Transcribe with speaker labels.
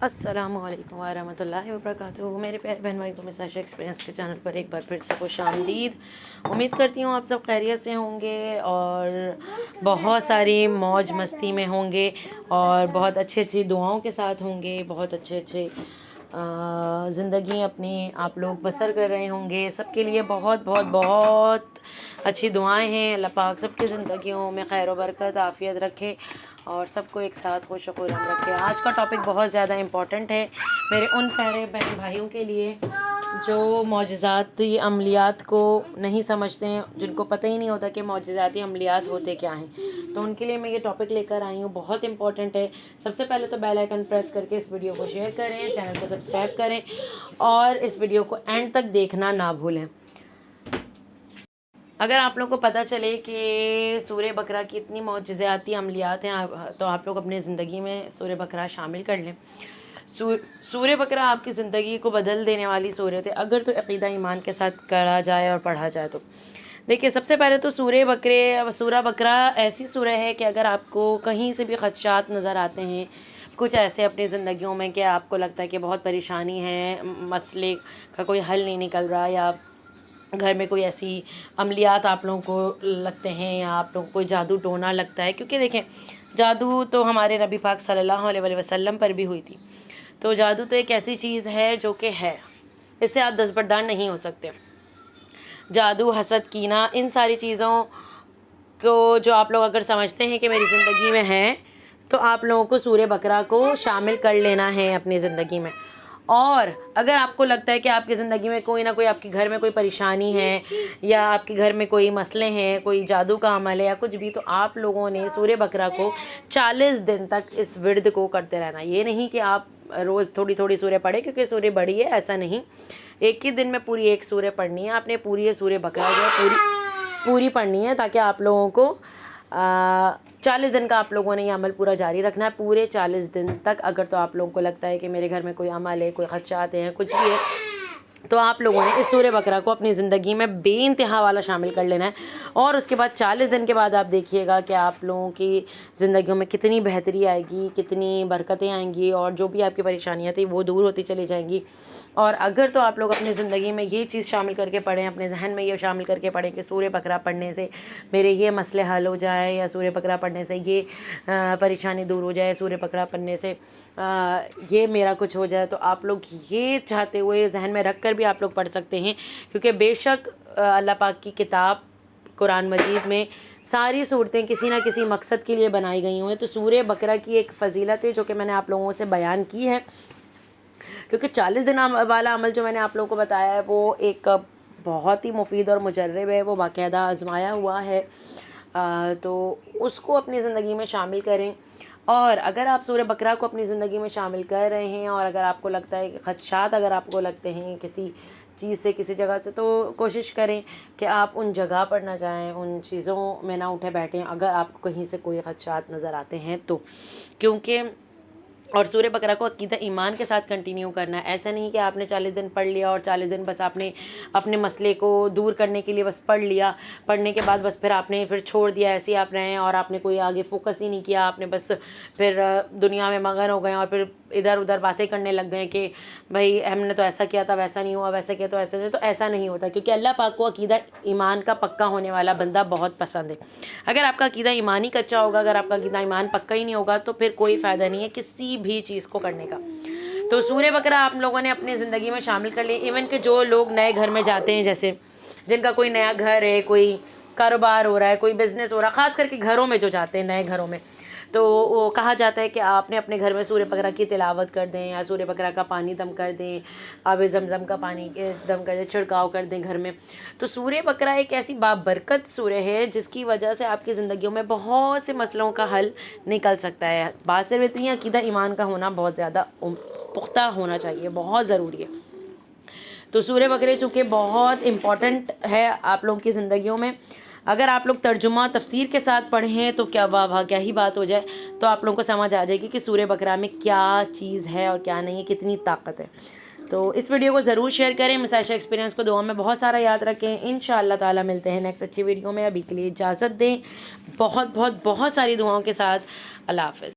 Speaker 1: السلام علیکم ورحمۃ اللہ وبرکاتہ. میرے پیارے بہن بھائی کو مساج ایکسپیرینس کے چینل پر ایک بار پھر سے خوش آمدید. امید کرتی ہوں آپ سب خیریت سے ہوں گے اور بہت ساری موج مستی میں ہوں گے اور بہت اچھی دعاؤں کے ساتھ ہوں گے. بہت اچھے زندگی اپنی آپ لوگ بسر کر رہے ہوں گے. سب کے لیے بہت بہت بہت اچھی دعائیں ہیں. اللہ پاک سب کی زندگیوں میں خیر و برکت عافیت رکھے اور سب کو ایک ساتھ خوش و خرم رکھے. آج کا ٹاپک بہت زیادہ امپورٹنٹ ہے میرے ان پیارے بہن بھائیوں کے لیے جو معجزاتی عملیات کو نہیں سمجھتے ہیں, جن کو پتہ ہی نہیں ہوتا کہ معجزاتی عملیات ہوتے کیا ہیں. تو ان کے لیے میں یہ ٹاپک لے کر آئی ہوں, بہت امپورٹنٹ ہے. سب سے پہلے تو بیل آئیکن پریس کر کے اس ویڈیو کو شیئر کریں, چینل کو سبسکرائب کریں اور اس ویڈیو کو اینڈ تک دیکھنا نہ بھولیں. اگر آپ لوگوں کو پتہ چلے کہ سورہ بقرہ کی اتنی معجزاتی عملیات ہیں تو آپ لوگ اپنی زندگی میں سورہ بقرہ شامل کر لیں. سورہ بقرہ آپ کی زندگی کو بدل دینے والی سورت ہے اگر تو عقیدہ ایمان کے ساتھ کرا جائے اور پڑھا جائے. تو دیکھیے, سب سے پہلے تو سورہ بقرہ ایسی سورہ ہے کہ اگر آپ کو کہیں سے بھی خدشات نظر آتے ہیں, کچھ ایسے اپنی زندگیوں میں کہ آپ کو لگتا ہے کہ بہت پریشانی ہے, مسئلے کا کوئی حل نہیں نکل رہا, یا گھر میں کوئی ایسی عملیات آپ لوگوں کو لگتے ہیں, یا آپ لوگوں کو کوئی جادو ٹونا لگتا ہے, کیونکہ دیکھیں جادو تو ہمارے نبی پاک صلی اللہ علیہ وسلم پر بھی ہوئی تھی. تو جادو تو ایک ایسی چیز ہے جو کہ ہے, اس سے آپ دستبردار نہیں ہو سکتے. جادو, حسد, کینہ, ان ساری چیزوں کو جو آپ لوگ اگر سمجھتے ہیں کہ میری زندگی میں ہے تو آپ لوگوں کو سورہ بقرہ کو شامل کر لینا ہے اپنی زندگی میں. اور اگر آپ کو لگتا ہے کہ آپ کی زندگی میں کوئی نہ کوئی, آپ کے گھر میں کوئی پریشانی ہے یا آپ کے گھر میں کوئی مسئلے ہیں, کوئی جادو کا عمل ہے یا کچھ بھی, تو آپ لوگوں نے سورہ بقرہ کو 40 دن تک اس ورد کو کرتے رہنا. یہ نہیں کہ آپ روز تھوڑی تھوڑی سورہ پڑھیں کیونکہ سورہ بڑی ہے, ایسا نہیں. ایک ہی دن میں پوری ایک سورہ پڑھنی ہے آپ نے. پوری سورہ بقرہ جو ہے پوری پڑھنی ہے, تاکہ آپ لوگوں کو 40 دن کا آپ لوگوں نے یہ عمل پورا جاری رکھنا ہے. پورے 40 دن تک اگر تو آپ لوگوں کو لگتا ہے کہ میرے گھر میں کوئی عمل ہے, کوئی خدشات ہیں, کچھ بھی ہے, تو آپ لوگوں نے اس سورہ بقرہ کو اپنی زندگی میں بے انتہا والا شامل کر لینا ہے. اور اس کے بعد 40 دن کے بعد آپ دیکھیے گا کہ آپ لوگوں کی زندگیوں میں کتنی بہتری آئے گی, کتنی برکتیں آئیں گی, اور جو بھی آپ کی پریشانیاں تھیں وہ دور ہوتی چلی جائیں گی. اور اگر تو آپ لوگ اپنی زندگی میں یہ چیز شامل کر کے پڑھیں, اپنے ذہن میں یہ شامل کر کے پڑھیں کہ سورہ بقرہ پڑھنے سے میرے یہ مسئلے حل ہو جائیں, یا سورہ بقرہ پڑھنے سے یہ پریشانی دور ہو جائے, سورہ بقرہ پڑھنے سے یہ میرا کچھ ہو جائے, تو آپ لوگ یہ چاہتے ہوئے ذہن میں رکھ کر بھی آپ لوگ پڑھ سکتے ہیں. کیونکہ بے شک اللہ پاک کی کتاب قرآن مجید میں ساری صورتیں کسی نہ کسی مقصد کے لیے بنائی گئی ہیں. تو سورہ بقرہ کی ایک فضیلت ہے جو کہ میں نے آپ لوگوں سے بیان کی ہے, کیونکہ 40 دن والا عمل جو میں نے آپ لوگوں کو بتایا ہے وہ ایک بہت ہی مفید اور مجرب ہے, وہ باقاعدہ آزمایا ہوا ہے. تو اس کو اپنی زندگی میں شامل کریں. اور اگر آپ سورہ بقرہ کو اپنی زندگی میں شامل کر رہے ہیں, اور اگر آپ کو لگتا ہے کہ خدشات اگر آپ کو لگتے ہیں کسی چیز سے, کسی جگہ سے, تو کوشش کریں کہ آپ ان جگہ پر نہ جائیں, ان چیزوں میں نہ اٹھے بیٹھیں اگر آپ کو کہیں سے کوئی خدشات نظر آتے ہیں تو. کیونکہ اور سورہ بقرہ کو عقیدہ ایمان کے ساتھ کنٹینیو کرنا ہے. ایسا نہیں کہ آپ نے 40 دن پڑھ لیا اور 40 دن بس آپ نے اپنے مسئلے کو دور کرنے کے لیے بس پڑھ لیا, پڑھنے کے بعد بس پھر آپ نے چھوڑ دیا, ایسے ہی آپ رہے ہیں اور آپ نے کوئی آگے فوکس ہی نہیں کیا. آپ نے بس پھر دنیا میں مگن ہو گئے اور پھر ادھر ادھر باتیں کرنے لگ گئے کہ بھائی ہم نے تو ایسا کیا تھا, ویسا نہیں ہوا, ویسا کیا تو ایسا نہیں. تو ایسا نہیں ہوتا, کیونکہ اللہ پاک کو عقیدہ ایمان کا پکا ہونے والا بندہ بہت پسند ہے. اگر آپ کا عقیدہ ایمان ہی کچا ہوگا, اگر آپ کا عقیدہ ایمان پکا ہی نہیں ہوگا, تو پھر کوئی فائدہ نہیں ہے کسی بھی چیز کو کرنے کا. تو سورہ بقرہ آپ لوگوں نے اپنی زندگی میں شامل کر لی. ایون کہ جو لوگ نئے گھر میں جاتے ہیں, جیسے جن کا کوئی نیا گھر ہے, کوئی کاروبار ہو رہا ہے, کوئی بزنس ہو رہا ہے, خاص کر کے گھروں میں جو جاتے ہیں نئے گھروں میں, تو وہ کہا جاتا ہے کہ آپ نے اپنے گھر میں سورہ بقرہ کی تلاوت کر دیں, یا سورہ بقرہ کا پانی دم کر دیں, آب زمزم کا پانی دم کر دیں, چھڑکاؤ کر دیں گھر میں. تو سورہ بقرہ ایک ایسی بابرکت سورہ ہے جس کی وجہ سے آپ کی زندگیوں میں بہت سے مسئلوں کا حل نکل سکتا ہے. بات صرف اتنی ہے, عقیدہ ایمان کا ہونا بہت زیادہ پختہ ہونا چاہیے, بہت ضروری ہے. تو سورہ بقرہ چونکہ بہت امپورٹنٹ ہے آپ لوگوں کی زندگیوں میں, اگر آپ لوگ ترجمہ تفسیر کے ساتھ پڑھیں تو کیا واہ کیا ہی بات ہو جائے, تو آپ لوگوں کو سمجھ آ جائے گی کہ سورہ بقرہ میں کیا چیز ہے اور کیا نہیں ہے, کتنی طاقت ہے. تو اس ویڈیو کو ضرور شیئر کریں, مسائشہ ایکسپیرینس کو دعا میں بہت سارا یاد رکھیں. انشاءاللہ تعالی ملتے ہیں نیکسٹ اچھی ویڈیو میں. ابھی کے لیے اجازت دیں, بہت بہت بہت ساری دعاؤں کے ساتھ. اللہ حافظ.